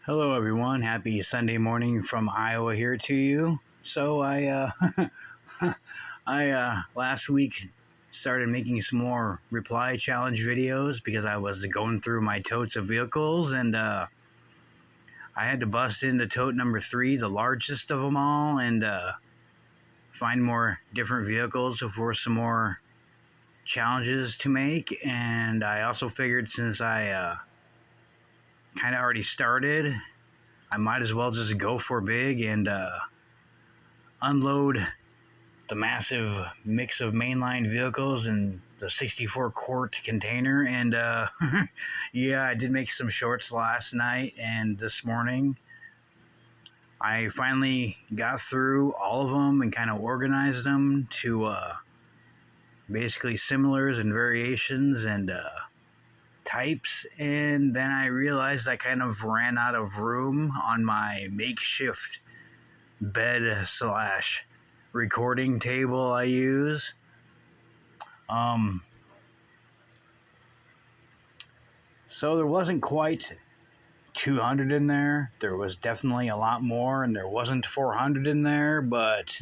Hello, everyone. Happy Sunday morning from Iowa here to you. So I last week started making some more reply challenge videos because I was going through my totes of vehicles, and I had to bust into tote number 3, the largest of them all, and find more different vehicles for some more challenges to make. And I also figured, since I kind of already started, I might as well just go for big and unload the massive mix of mainline vehicles in the 64 quart container. And yeah, I did make some shorts last night and this morning. I finally got through all of them and kind of organized them to basically similars and variations and types, and then I realized I kind of ran out of room on my makeshift bed slash recording table I use. So there wasn't quite 200 in there. There was definitely a lot more, and there wasn't 400 in there, but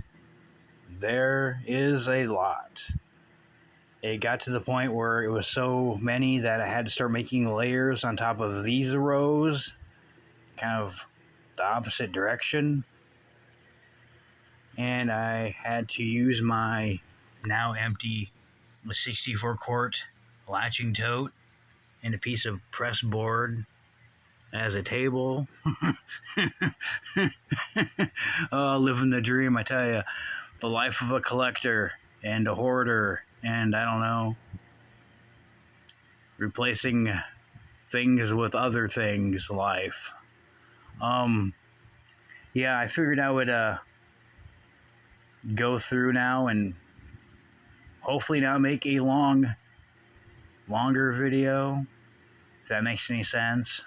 there is a lot. It got to the point where it was so many that I had to start making layers on top of these rows, kind of the opposite direction. And I had to use my now empty 64 quart latching tote and a piece of press board as a table. Oh, living the dream, I tell you. The life of a collector and a hoarder, and I don't know, replacing things with other things life. Yeah, I figured I would go through now and hopefully not make a longer video, if that makes any sense,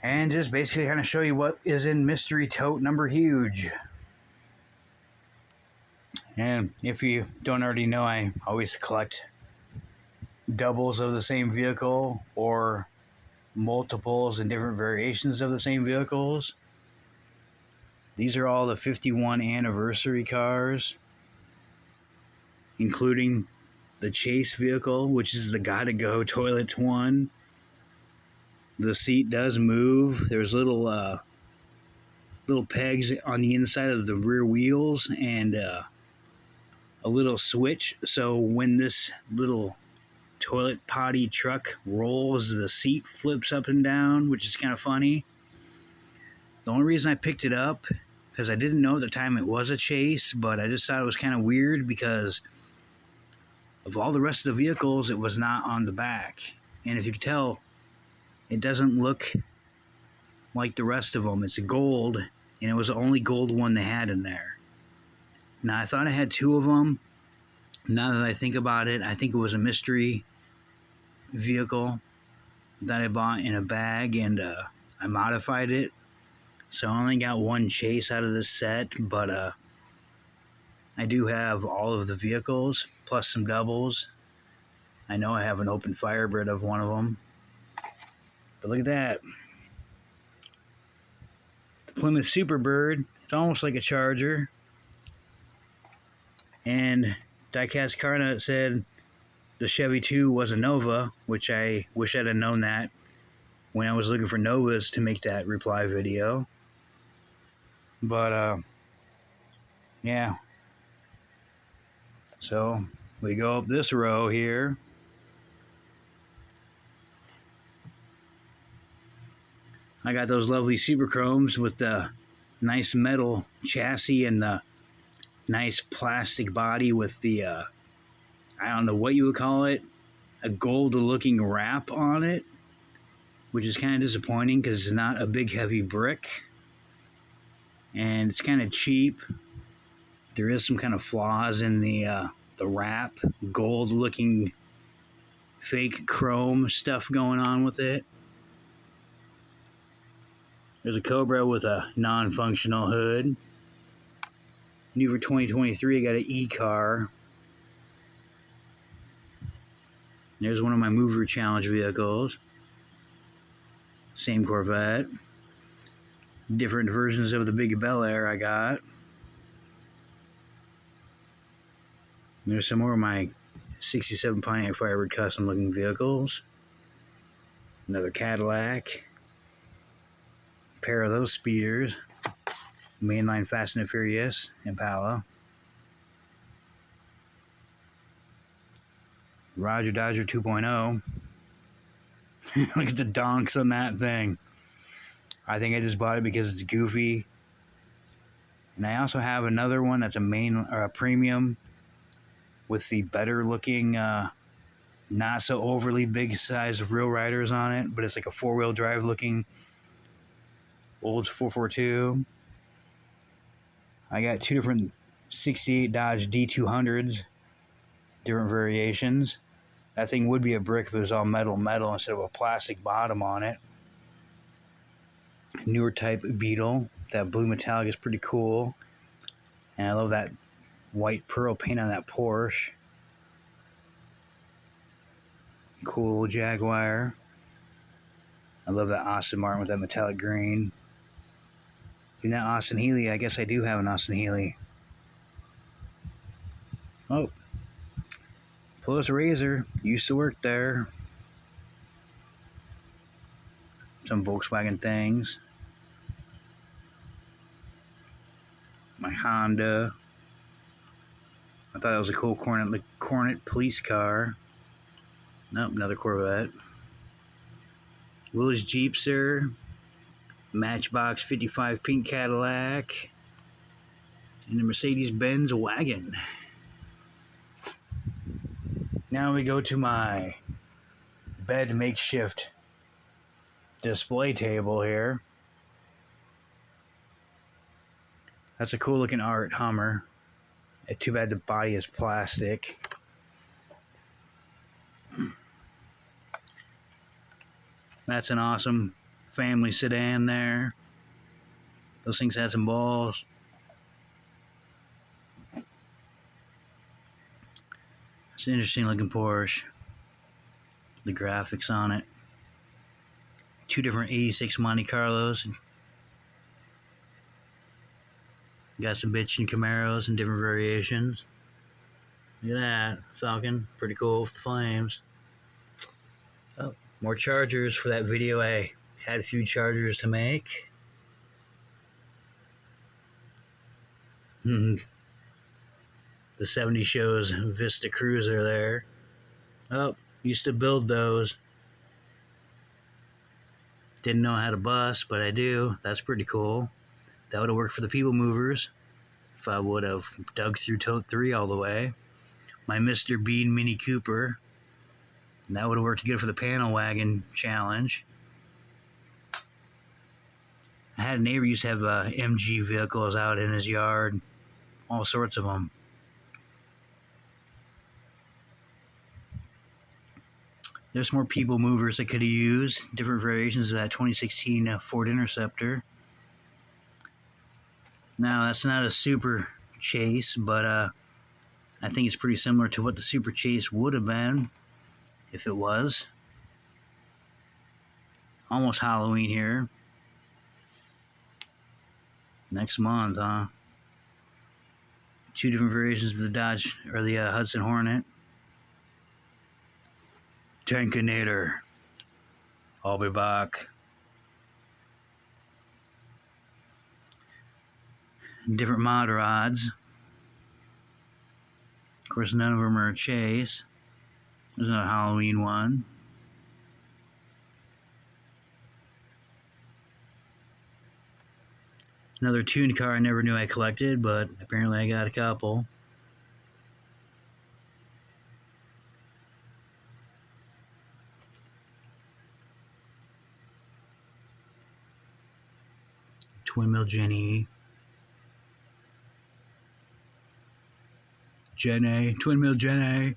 and just basically kind of show you what is in mystery tote number huge. And if you don't already know, I always collect doubles of the same vehicle or multiples and different variations of the same vehicles. These are all the 51 anniversary cars, including the chase vehicle, which is the Gotta Go Toilet one. The seat does move. There's little pegs on the inside of the rear wheels and a little switch, so when this little toilet potty truck rolls, the seat flips up and down, which is kind of funny. The only reason I picked it up, because I didn't know at the time it was a chase, but I just thought it was kind of weird because of all the rest of the vehicles, it was not on the back. And if you can tell, it doesn't look like the rest of them. It's gold, and it was the only gold one they had in there. Now, I thought I had 2 of them. Now that I think about it, I think it was a mystery vehicle that I bought in a bag, and I modified it. So I only got 1 chase out of this set, but I do have all of the vehicles, plus some doubles. I know I have an open Firebird of one of them. But look at that. The Plymouth Superbird. It's almost like a Charger. And Diecast Carnut said the Chevy 2 was a Nova, which I wish I'd have known that when I was looking for Novas to make that reply video. But, yeah. So, we go up this row here. I got those lovely Super Chromes with the nice metal chassis and the nice plastic body with the, I don't know what you would call it, a gold-looking wrap on it, which is kind of disappointing because it's not a big, heavy brick, and it's kind of cheap. There is some kind of flaws in the wrap, gold-looking fake chrome stuff going on with it. There's a Cobra with a non-functional hood. New for 2023, I got an E-car. There's one of my mover challenge vehicles. Same Corvette. Different versions of the Big Bel Air I got. There's some more of my 67 Pontiac Firebird custom looking vehicles. Another Cadillac. A pair of those speeders. Mainline Fast and Furious Impala. Roger Dodger 2.0. Look at the donks on that thing. I think I just bought it because it's goofy. And I also have another one that's a main or a premium with the better looking, not so overly big size real riders on it, but it's like a 4-wheel drive looking Olds 442. I got two different 68 Dodge D200s, different variations. That thing would be a brick if it was all metal instead of a plastic bottom on it. Newer type Beetle. That blue metallic is pretty cool. And I love that white pearl paint on that Porsche. Cool Jaguar. I love that Austin Martin with that metallic green. And that Austin Healey, I guess I do have an Austin Healey. Oh. Plus Razor. Used to work there. Some Volkswagen things. My Honda. I thought that was a cool Cornet police car. Nope, another Corvette. Willys Jeepster. Matchbox 55 pink Cadillac. And the Mercedes-Benz wagon. Now we go to my bed makeshift display table here. That's a cool looking art Hummer. Too bad the body is plastic. That's an awesome family sedan there. Those things had some balls. It's an interesting looking Porsche. The graphics on it. Two different 86 Monte Carlos. Got some bitchin' Camaros and different variations. Look at that. Falcon. Pretty cool with the flames. Oh, more chargers for that video. I had a few chargers to make. The 70 shows Vista Cruiser there. Oh, used to build those. Didn't know how to bus, but I do. That's pretty cool. That would have worked for the People Movers if I would have dug through Tote 3 all the way. My Mr. Bean Mini Cooper. That would have worked good for the Panel Wagon Challenge. I had a neighbor used to have MG vehicles out in his yard. All sorts of them. There's more People Movers I could have used. Different variations of that 2016 Ford Interceptor. Now, that's not a Super Chase, but I think it's pretty similar to what the Super Chase would have been if it was. Almost Halloween here. Next month, huh? Two different variations of the Dodge, or the Hudson Hornet. Tankinator. I'll be back. Different mod rods. Of course, none of them are a Chase. There's another Halloween one. Another tuned car I never knew I collected, but apparently I got a couple. Twin Mill Jenny. Twin Mill Jenny.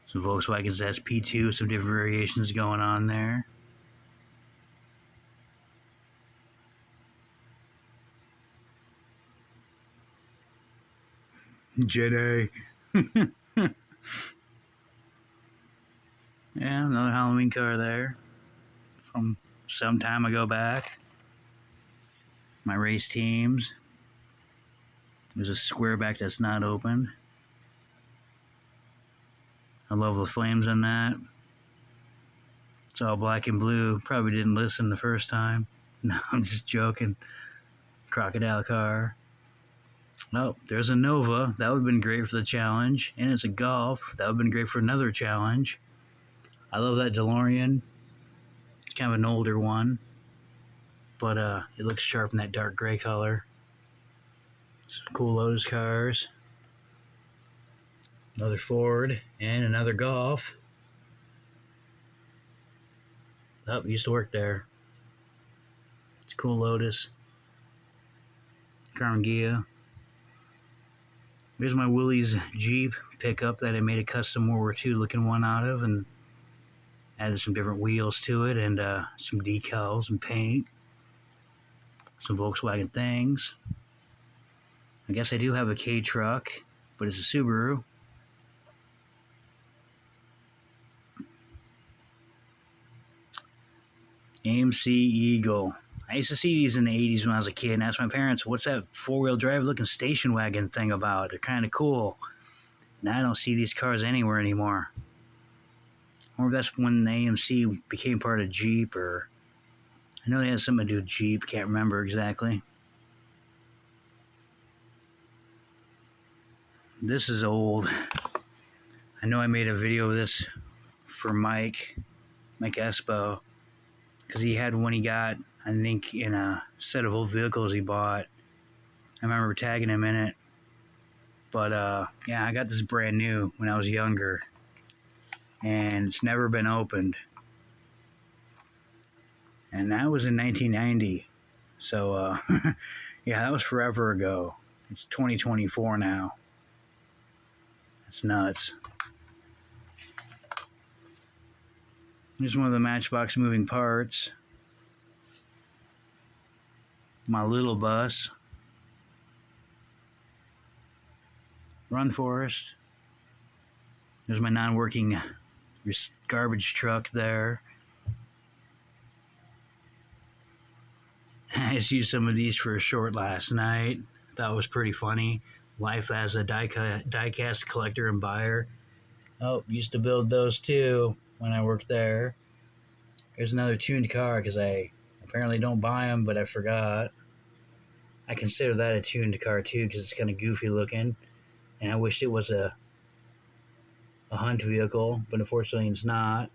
Some Volkswagen's SP2, some different variations going on there. Jedi. Yeah, another Halloween car there from some time ago back. My race teams. There's a square back that's not open. I love the flames on that. It's all black and blue. Probably didn't listen the first time. No, I'm just joking. Crocodile car. Oh, there's a Nova. That would have been great for the challenge. And it's a Golf. That would have been great for another challenge. I love that DeLorean. It's kind of an older one. But it looks sharp in that dark gray color. Some cool Lotus cars. Another Ford. And another Golf. Oh, used to work there. It's a cool Lotus. Crown Gia. Here's my Willys Jeep pickup that I made a custom World War II looking one out of and added some different wheels to it and some decals and paint. Some Volkswagen things. I guess I do have a K truck, but it's a Subaru. AMC Eagle. I used to see these in the 80s when I was a kid and asked my parents, what's that four-wheel drive looking station wagon thing about? They're kind of cool. Now I don't see these cars anywhere anymore. Or that's when the AMC became part of Jeep, or I know they had something to do with Jeep, can't remember exactly. This is old. I know I made a video of this for Mike Espo, because he had one he got, I think, in a set of old vehicles he bought. I remember tagging him in it. But, yeah, I got this brand new when I was younger. And it's never been opened. And that was in 1990. So, yeah, that was forever ago. It's 2024 now. It's nuts. Here's one of the Matchbox moving parts. My little bus. Run, Forest. There's my non-working garbage truck there. I just used some of these for a short last night. Thought it was pretty funny. Life as a die-cast collector and buyer. Oh, used to build those too when I worked there. Here's another tuned car because I apparently don't buy them, but I forgot. I consider that a tuned car too because it's kind of goofy looking. And I wished it was a hunt vehicle, but unfortunately it's not.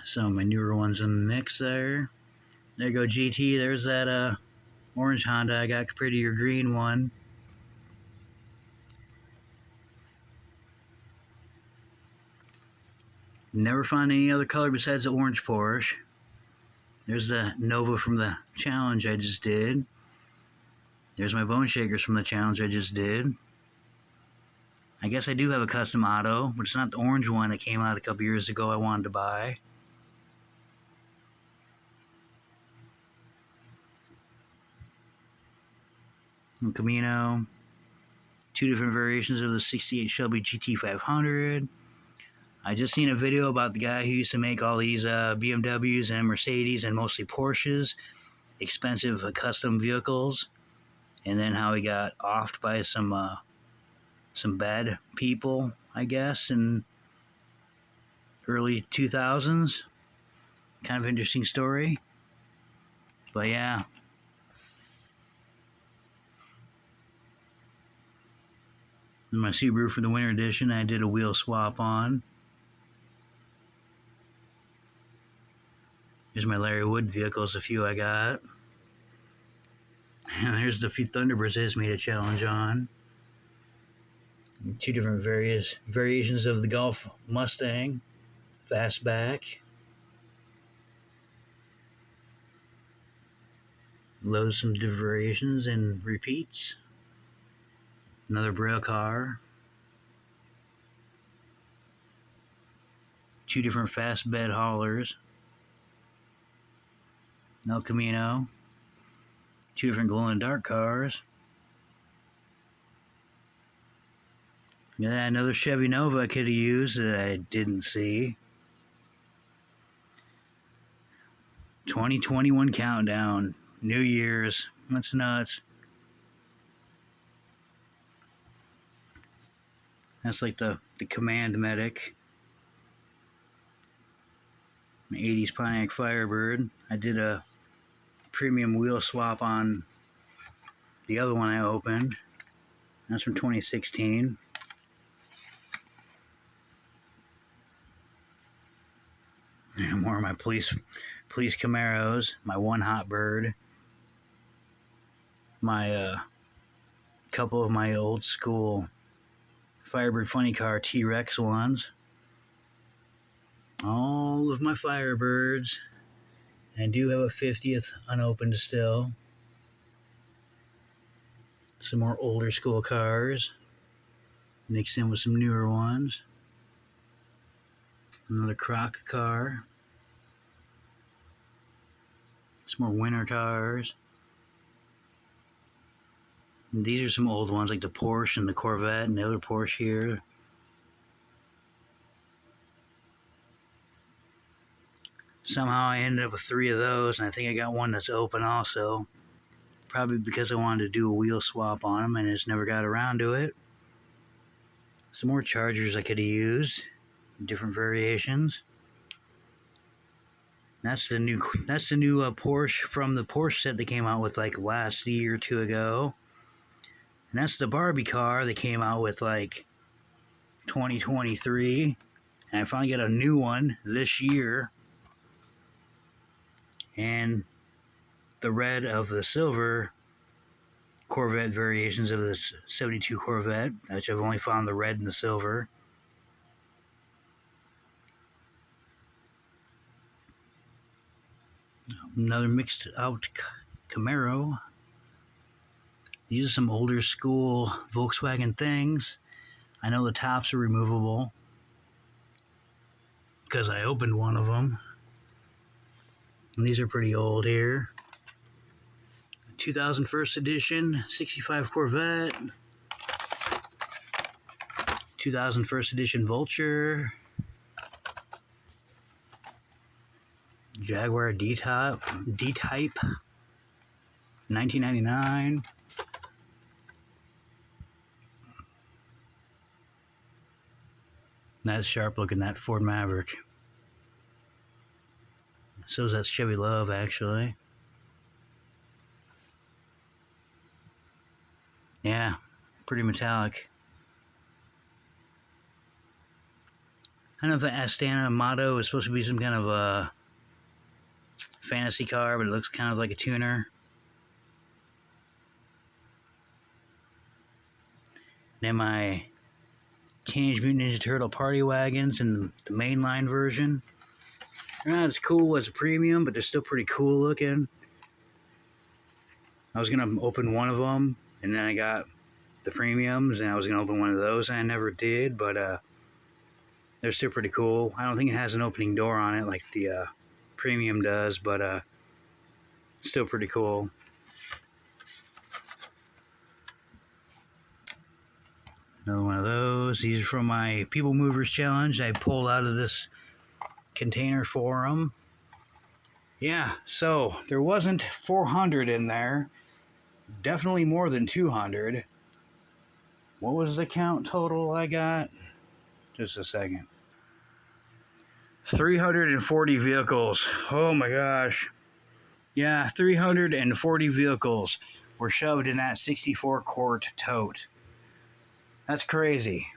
Some of my newer ones in the mix there. There you go, GT. There's that orange Honda I got compared to your green one. Never found any other color besides the orange Porsche. There's the Nova from the challenge I just did. There's my Bone Shakers from the challenge I just did. I guess I do have a custom auto, but it's not the orange one that came out a couple years ago I wanted to buy. And Camino. Two different variations of the 68 Shelby GT500. I just seen a video about the guy who used to make all these BMWs and Mercedes and mostly Porsches, expensive custom vehicles, and then how he got offed by some bad people, I guess, in early 2000s. Kind of interesting story. But yeah. In my Subaru for the winter edition, I did a wheel swap on. Here's my Larry Wood vehicles, a few I got. And here's the few Thunderbirds I just made a challenge on. Two different variations of the Golf Mustang. Fastback. Loads some different variations and repeats. Another Braille car. Two different fast bed haulers. El Camino. Two different glow-in-the-dark cars. Yeah, another Chevy Nova I could have used that I didn't see. 2021 countdown. New Year's. That's nuts. That's like the Command Medic. An 80s Pontiac Firebird. I did a premium wheel swap on the other one I opened. That's from 2016. And more of my police Camaros, my one hot bird, my couple of my old school Firebird Funny Car T-Rex ones. All of my Firebirds. I do have a 50th unopened still. Some more older school cars. Mixed in with some newer ones. Another Croc car. Some more winter cars. And these are some old ones like the Porsche and the Corvette and the other Porsche here. Somehow I ended up with 3 of those, and I think I got one that's open also. Probably because I wanted to do a wheel swap on them and I just never got around to it. Some more Chargers I could have used. Different variations. That's the new Porsche from the Porsche set they came out with like last year or 2 ago. And that's the Barbie car they came out with like 2023. And I finally got a new one this year. And the red of the silver Corvette variations of this 72 Corvette, which I've only found the red and the silver. Another mixed out Camaro. These are some older school Volkswagen things. I know the tops are removable because I opened one of them. And these are pretty old here. 2001st edition 65 Corvette. 2001st edition Vulture. Jaguar D-Type. 1999. That's sharp looking, that Ford Maverick. So is that Chevy Love, actually. Yeah, pretty metallic. I don't know if the Astana Motto is supposed to be some kind of a fantasy car, but it looks kind of like a tuner. Then my Teenage Mutant Ninja Turtle Party Wagons in the mainline version. They're not as cool as a premium, but they're still pretty cool looking. I was going to open one of them, and then I got the premiums, and I was going to open one of those, and I never did, but they're still pretty cool. I don't think it has an opening door on it like the premium does, but still pretty cool. Another one of those. These are from my People Movers Challenge. I pulled out of this container for them. Yeah, so there wasn't 400 in there. Definitely more than 200. What was the count total I got? Just a second. 340 vehicles. Oh my gosh. Yeah, 340 vehicles were shoved in that 64-quart tote. That's crazy.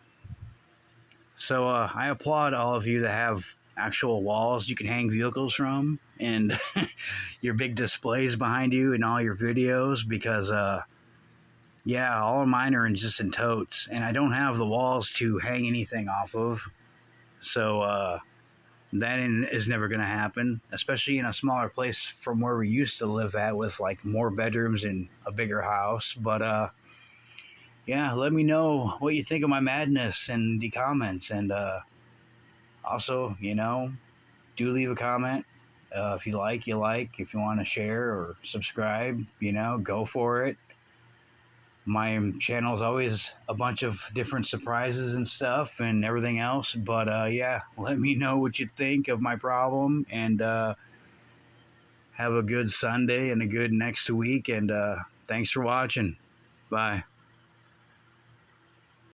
So I applaud all of you that have actual walls you can hang vehicles from and your big displays behind you and all your videos, because yeah, all of mine are just in totes, and I don't have the walls to hang anything off of. So that is never going to happen, especially in a smaller place from where we used to live at with like more bedrooms and a bigger house. But yeah, let me know what you think of my madness in the comments, and also, you know, do leave a comment. If you like, you like. If you want to share or subscribe, go for it. My channel is always a bunch of different surprises and stuff and everything else. But yeah, let me know what you think of my problem, and have a good Sunday and a good next week. And thanks for watching. Bye.